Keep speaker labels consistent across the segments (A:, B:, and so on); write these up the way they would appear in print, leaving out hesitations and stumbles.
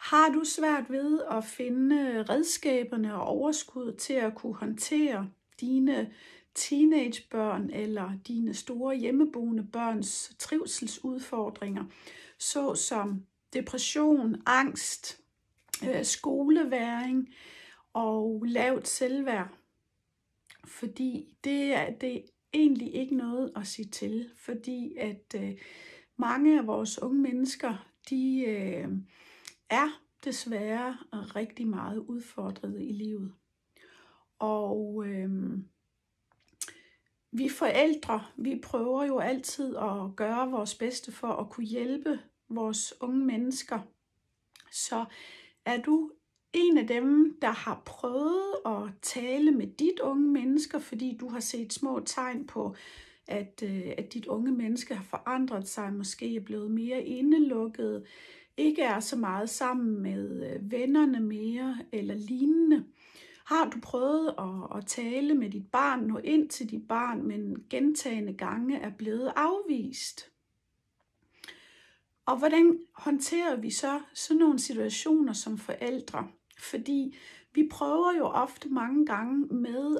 A: Har du svært ved at finde redskaberne og overskud til at kunne håndtere dine teenagebørn eller dine store hjemmeboende børns trivselsudfordringer, såsom depression, angst, skolevægring og lavt selvværd? Fordi det er egentlig ikke noget at sige til, fordi at mange af vores unge mennesker, de er desværre rigtig meget udfordret i livet. Og vi forældre, vi prøver jo altid at gøre vores bedste for at kunne hjælpe vores unge mennesker. Så er du en af dem, der har prøvet at tale med dit unge mennesker, fordi du har set små tegn på, at dit unge menneske har forandret sig, måske er blevet mere indelukket, ikke er så meget sammen med vennerne mere eller lignende. Har du prøvet at tale med dit barn, nå ind til dit barn, men gentagne gange er blevet afvist? Og hvordan håndterer vi så sådan nogle situationer som forældre? Fordi vi prøver jo ofte mange gange med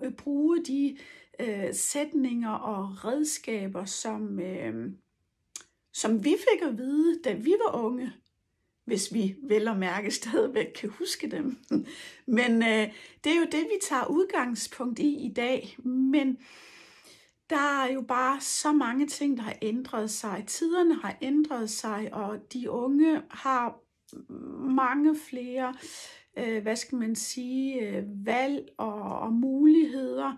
A: at bruge de sætninger og redskaber, som vi fik at vide, da vi var unge, hvis vi vel og mærke stadigvæk kan huske dem. Men det er jo det, vi tager udgangspunkt i dag. Men der er jo bare så mange ting, der har ændret sig. Tiderne har ændret sig, og de unge har mange flere valg og muligheder,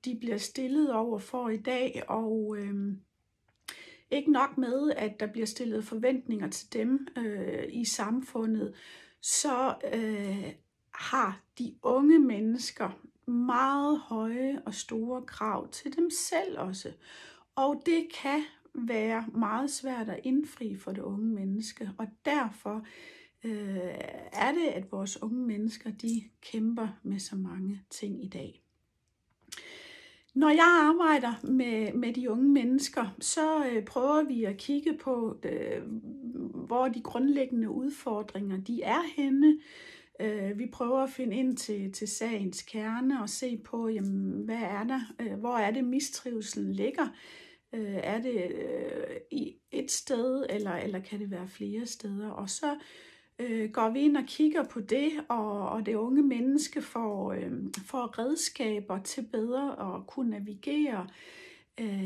A: de bliver stillet over for i dag, og ikke nok med, at der bliver stillet forventninger til dem i samfundet, så har de unge mennesker meget høje og store krav til dem selv også. Og det kan være meget svært at indfri for det unge menneske, og derfor er det, at vores unge mennesker, de kæmper med så mange ting i dag. Når jeg arbejder med de unge mennesker, så prøver vi at kigge på, hvor de grundlæggende udfordringer de er henne. Vi prøver at finde ind til sagens kerne og se på, jamen, hvad er der? Hvor er det mistrivselen ligger? Er det i et sted, eller kan det være flere steder? Og så går vi ind og kigger på det, og det unge menneske får redskaber til bedre at kunne navigere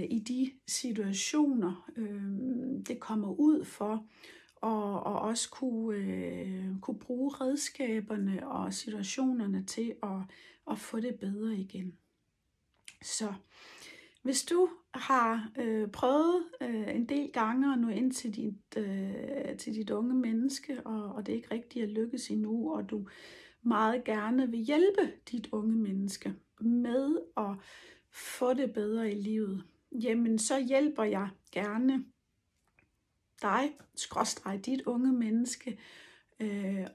A: i de situationer, det kommer ud for, og også kunne bruge redskaberne og situationerne til at få det bedre igen. Så hvis du har prøvet en del gange at nå ind til dit unge menneske, og det ikke rigtig er lykkes endnu, og du meget gerne vil hjælpe dit unge menneske med at få det bedre i livet, jamen så hjælper jeg gerne dig, dit unge menneske,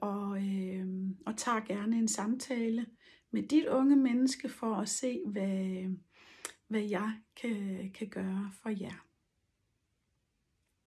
A: og tager gerne en samtale med dit unge menneske for at se, hvad jeg kan gøre for jer.